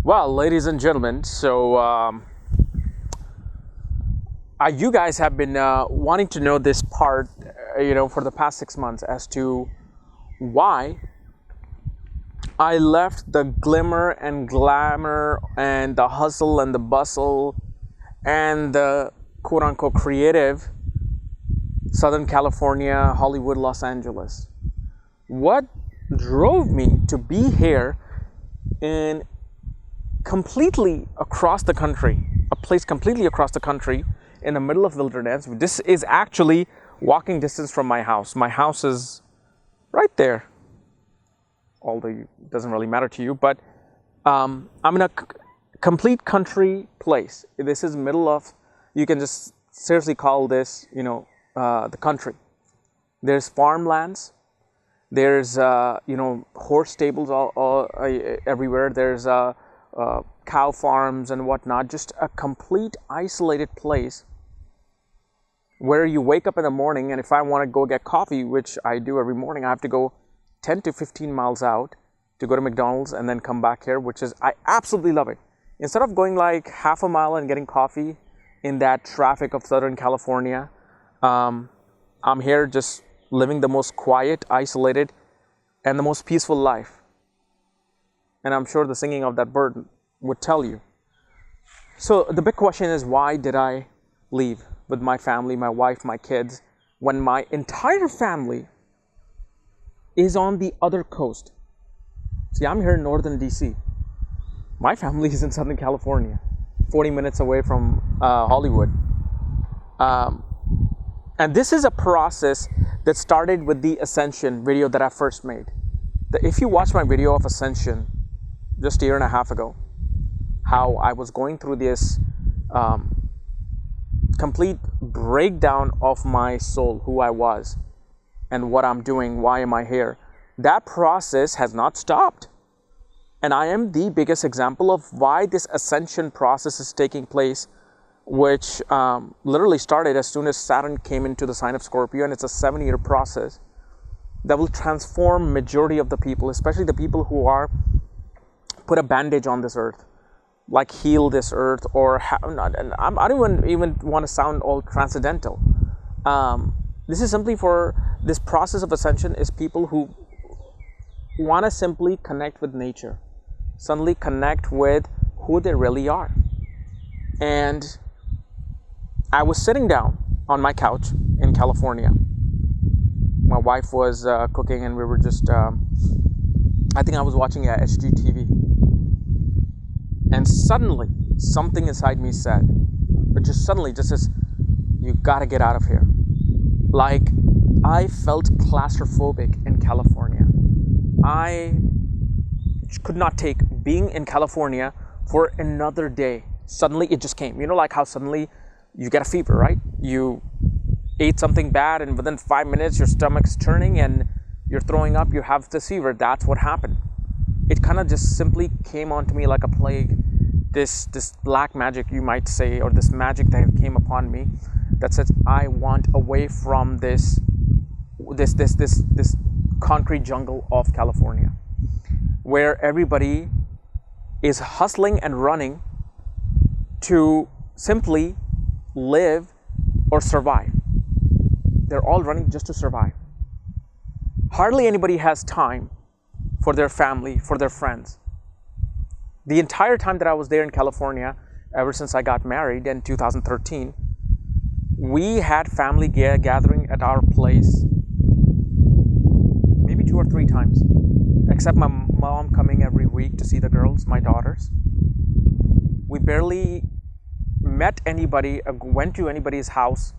Well, ladies and gentlemen, so you guys have been wanting to know this part, for the past 6 months as to why I left the glimmer and glamour and the hustle and the bustle and the quote-unquote creative Southern California, Hollywood, Los Angeles. What drove me to be here in completely across the country, a place completely across the country in the middle of wilderness. This is actually walking distance from my house. My house is right there, although it doesn't really matter to you, but I'm in a complete country place. This is middle of, you can just seriously call this, the country. There's farmlands. There's, horse stables all everywhere. There's cow farms and whatnot. Just a complete isolated place where you wake up in the morning, and if I want to go get coffee, which I do every morning, I have to go 10 to 15 miles out to go to McDonald's and then come back here, which is, I absolutely love it. Instead of going like half a mile and getting coffee in that traffic of Southern California, I'm here just living the most quiet, isolated, and the most peaceful life. And I'm sure the singing of that bird would tell you. So the big question is, why did I leave with my family, my wife, my kids, when my entire family is on the other coast? See, I'm here in northern DC. My family is in Southern California, 40 minutes away from Hollywood. And this is a process that started with the Ascension video that I first made. If you watch my video of Ascension just a year and a half ago, how I was going through this complete breakdown of my soul, who I was, and what I'm doing, why am I here, that process has not stopped. And I am the biggest example of why this Ascension process is taking place, which literally started as soon as Saturn came into the sign of Scorpio, and it's a 7-year process that will transform majority of the people, especially the people who are put a bandage on this earth, like heal this earth, or I don't even want to sound all transcendental. This is simply for this process of ascension is people who want to simply connect with nature, suddenly connect with who they really are. And I was sitting down on my couch in California. My wife was cooking, and we were just, I think I was watching HGTV. And suddenly, something inside me said, but just suddenly, just as, you gotta get out of here. Like, I felt claustrophobic in California. I could not take being in California for another day. Suddenly, it just came. Like how suddenly you get a fever, right? You ate something bad, and within 5 minutes, your stomach's turning and you're throwing up, you have this fever. That's what happened. It kind of just simply came onto me like a plague. This black magic, you might say, or this magic that came upon me that says, I want away from this concrete jungle of California, where everybody is hustling and running to simply live or survive. They're all running just to survive. Hardly anybody has time for their family, for their friends. The entire time that I was there in California, ever since I got married in 2013, we had family gathering at our place maybe 2 or 3 times, except my mom coming every week to see the girls, my daughters. We barely met anybody, went to anybody's house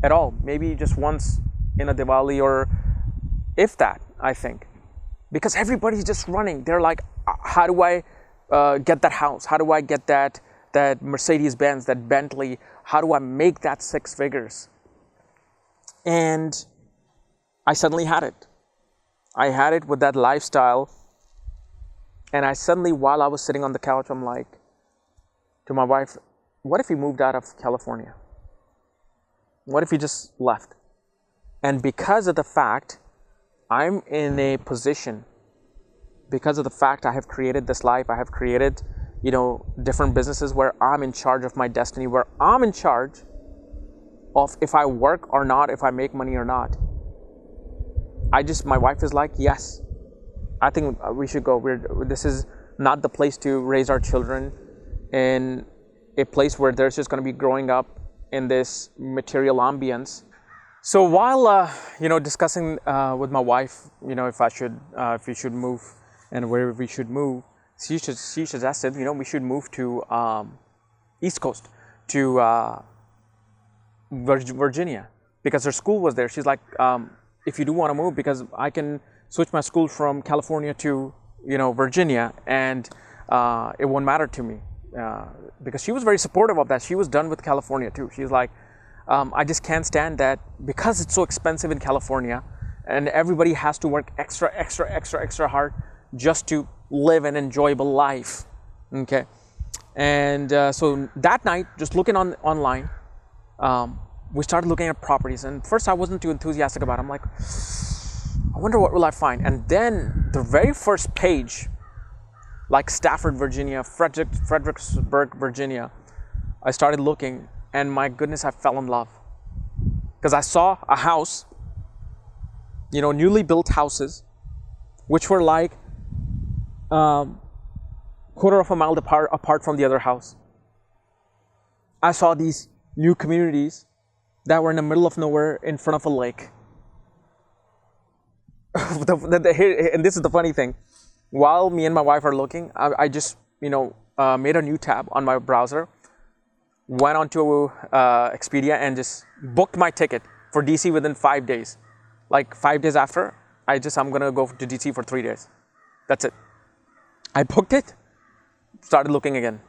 at all, maybe just once in a Diwali, or if that, I think. Because everybody's just running. They're like, how do I get that house? How do I get that Mercedes-Benz, that Bentley? How do I make that 6 figures? And I suddenly had it. I had it with that lifestyle. And I suddenly, while I was sitting on the couch, I'm like, to my wife, what if we moved out of California? What if we just left? And because of the fact I'm in a position because of the fact I have created this life. I have created, different businesses where I'm in charge of my destiny, where I'm in charge of if I work or not, if I make money or not. My wife is like, yes, I think we should go. This is not the place to raise our children in a place where they're just going to be growing up in this material ambience. So while, discussing with my wife, if we should move and where we should move, she suggested, we should move to East Coast, to Virginia, because her school was there. She's like, if you do want to move, because I can switch my school from California to, Virginia, and it won't matter to me. Because she was very supportive of that. She was done with California too. She's like, I just can't stand that because it's so expensive in California and everybody has to work extra hard just to live an enjoyable life. Okay. And so that night, just looking online, we started looking at properties, and first I wasn't too enthusiastic about it. I'm like, I wonder what will I find. And then the very first page, like Stafford, Virginia, Fredericksburg, Virginia, I started looking, and my goodness, I fell in love. Because I saw a house, newly built houses, which were like quarter of a mile apart from the other house. I saw these new communities that were in the middle of nowhere in front of a lake. And this is the funny thing. While me and my wife are looking, I just, made a new tab on my browser, went onto Expedia and just booked my ticket for DC within 5 days. Like 5 days after, I'm going to go to DC for 3 days. That's it. I booked it, started looking again,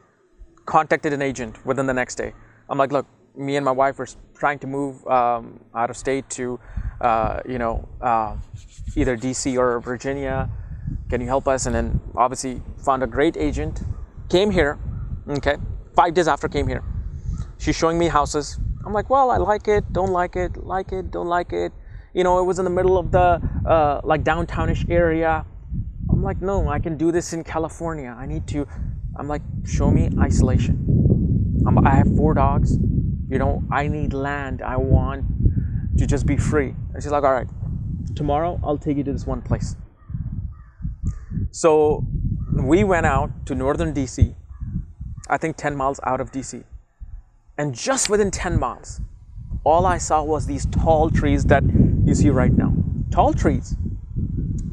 contacted an agent within the next day. I'm like, look, me and my wife are trying to move out of state to, either DC or Virginia. Can you help us? And then obviously found a great agent, came here, okay, 5 days after came here. She's showing me houses. I'm like, well, I like it, don't like it, don't like it. It was in the middle of the like downtownish area. I'm like, no, I can do this in California. I'm like, show me isolation. I have 4 dogs. I need land. I want to just be free. And she's like, all right, tomorrow I'll take you to this one place. So we went out to northern DC, I think 10 miles out of DC. And just within 10 miles, all I saw was these tall trees that you see right now. Tall trees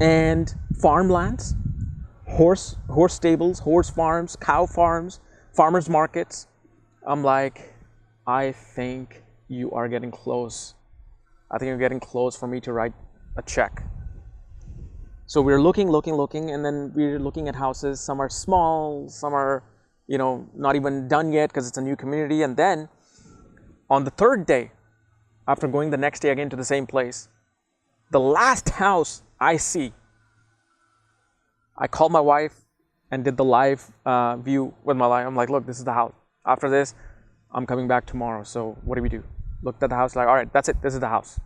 and farmlands, horse stables, horse farms, cow farms, farmers markets. I'm like, I think you are getting close. I think you're getting close for me to write a check. So we're looking, and then we're looking at houses. Some are small, some are, not even done yet because it's a new community. And then on the 3rd day, after going the next day again to the same place, the last house I see, I called my wife and did the live view with my wife. I'm like, look, this is the house. After this, I'm coming back tomorrow. So what do we do? Looked at the house, like, all right, that's it. This is the house.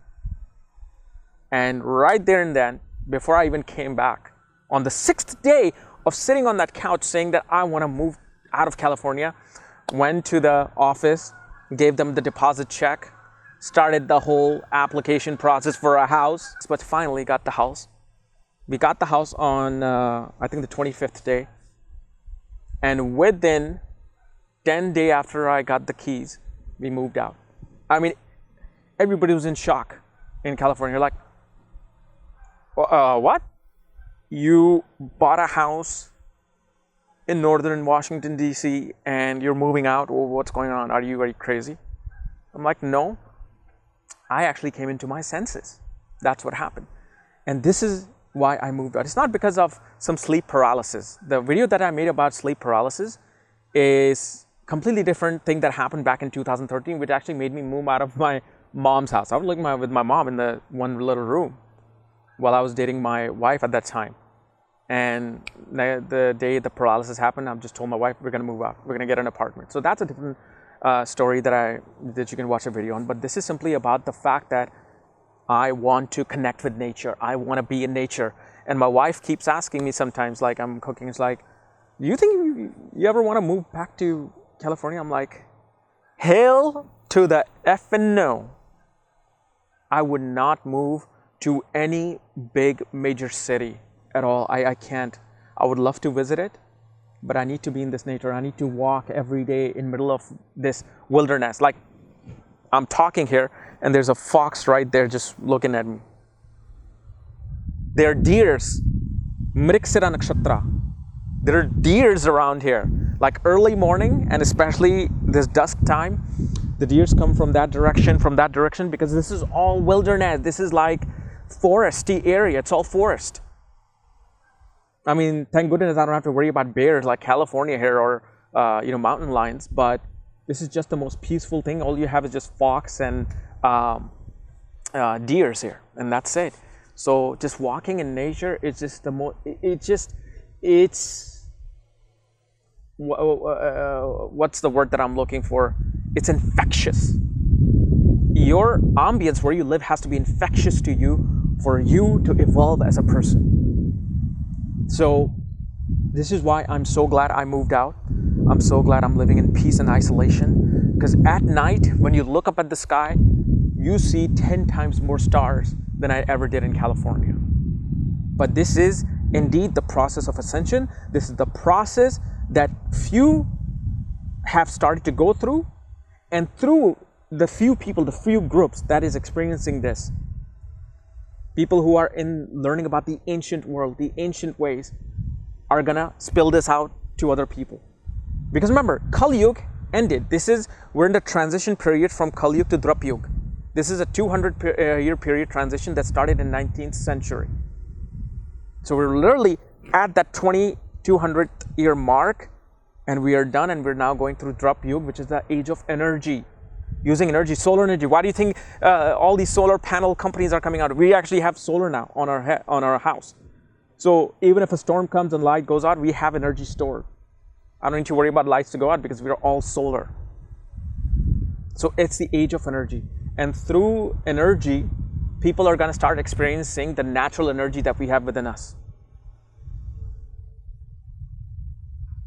And right there and then, before I even came back, on the 6th day of sitting on that couch saying that I want to move out of California, went to the office, gave them the deposit check, started the whole application process for a house, but finally got the house. We got the house on, I think, the 25th day. And within 10 days after I got the keys, we moved out. I mean, everybody was in shock in California. Like, what? You bought a house in northern Washington, D.C., and you're moving out? Well, what's going on? Are you crazy? I'm like, no. I actually came into my senses. That's what happened. And this is why I moved out. It's not because of some sleep paralysis. The video that I made about sleep paralysis is completely different thing that happened back in 2013, which actually made me move out of my mom's house. I was living with my mom in the one little room while I was dating my wife at that time. And the day the paralysis happened, I just told my wife, we're going to move out. We're going to get an apartment. So that's a different story that you can watch a video on. But this is simply about the fact that I want to connect with nature. I want to be in nature. And my wife keeps asking me sometimes, like I'm cooking, it's like, do you think you ever want to move back to California? I'm like, hell to the effing no. I would not move to any big major city at all. I can't. I would love to visit it, but I need to be in this nature. I need to walk every day in middle of this wilderness. Like I'm talking here and there's a fox right there just looking at me. There are deers, Mriksira Nakshatra. There are deers around here. Like early morning and especially this dusk time, the deers come from that direction, because this is all wilderness. This is like foresty area. It's all forest. I mean, thank goodness I don't have to worry about bears like California here or mountain lions. But this is just the most peaceful thing. All you have is just fox and deers here, and that's it. So just walking in nature, it's just the most. What's the word that I'm looking for? It's infectious. Your ambience where you live has to be infectious to you for you to evolve as a person. So this is why I'm so glad I moved out. I'm so glad I'm living in peace and isolation, because at night when you look up at the sky, you see 10 times more stars than I ever did in California. But this is indeed the process of ascension. This is the process that few have started to go through, and through the few people, the few groups that is experiencing this, people who are in learning about the ancient world, the ancient ways, are gonna spill this out to other people. Because remember, Kalyug ended. We're in the transition period from Kalyug to Dwapara. This is a 200-year period transition that started in 19th century. So we're literally at that 2200th year mark, and we are done, and we're now going through Dwapara, which is the age of energy. Using energy, solar energy. Why do you think all these solar panel companies are coming out? We actually have solar now on our house. So even if a storm comes and light goes out, we have energy stored. I don't need to worry about lights to go out because we're all solar. So it's the age of energy. And through energy, people are going to start experiencing the natural energy that we have within us.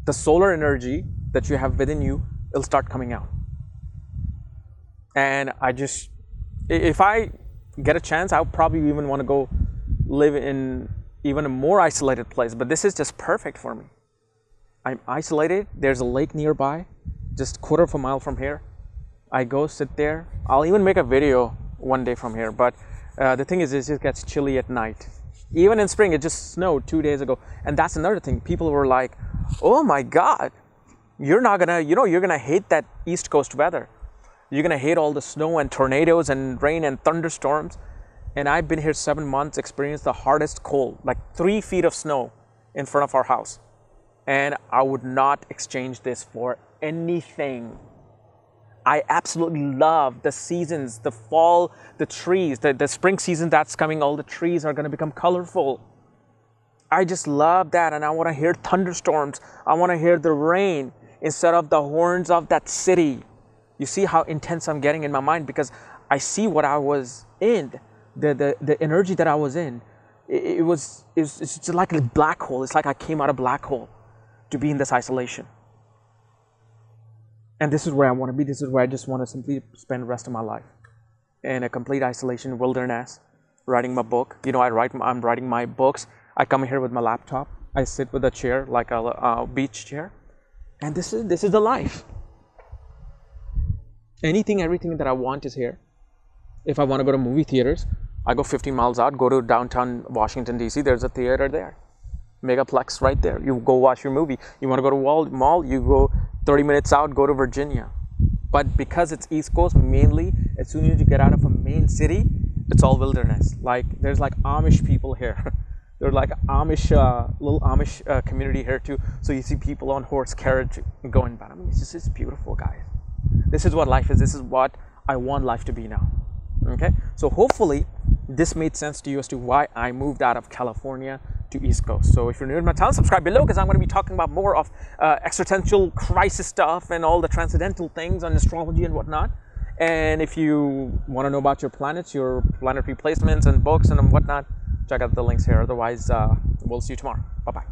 The solar energy that you have within you will start coming out. And if I get a chance, I'll probably even want to go live in even a more isolated place. But this is just perfect for me. I'm isolated. There's a lake nearby, just quarter of a mile from here. I go sit there. I'll even make a video one day from here. But the thing is, it just gets chilly at night. Even in spring, it just snowed 2 days ago. And that's another thing. People were like, oh my God, you're gonna hate that East Coast weather. You're gonna hate all the snow and tornadoes and rain and thunderstorms. And I've been here 7 months, experienced the hardest cold, like 3 feet of snow in front of our house. And I would not exchange this for anything. I absolutely love the seasons, the fall, the trees, the spring season that's coming, all the trees are gonna become colorful. I just love that, and I wanna hear thunderstorms. I wanna hear the rain instead of the horns of that city. You see how intense I'm getting in my mind, because I see what I was in, the energy that I was in. It's just like a black hole. It's like I came out of a black hole to be in this isolation. And this is where I want to be. This is where I just want to simply spend the rest of my life, in a complete isolation, wilderness, writing my book. I'm writing my books. I come here with my laptop. I sit with a chair, like a beach chair. And this is the life. Everything that I want is here. If I want to go to movie theaters, I go 50 miles out, go to downtown Washington, D.C. There's a theater there. Megaplex right there. You go watch your movie. You want to go to mall, you go 30 minutes out, go to Virginia. But because it's East Coast, mainly, as soon as you get out of a main city, it's all wilderness. Like, there's like Amish people here. There's like little Amish community here too. So you see people on horse carriage going by. I mean, it's beautiful, guys. This is what life is. This is what I want life to be now. Okay? So hopefully this made sense to you as to why I moved out of California to East Coast. So if you're new to my channel, subscribe below, because I'm going to be talking about more of existential crisis stuff and all the transcendental things on astrology and whatnot. And if you want to know about your planets, your planetary placements and books and whatnot, check out the links here. Otherwise, we'll see you tomorrow. Bye-bye.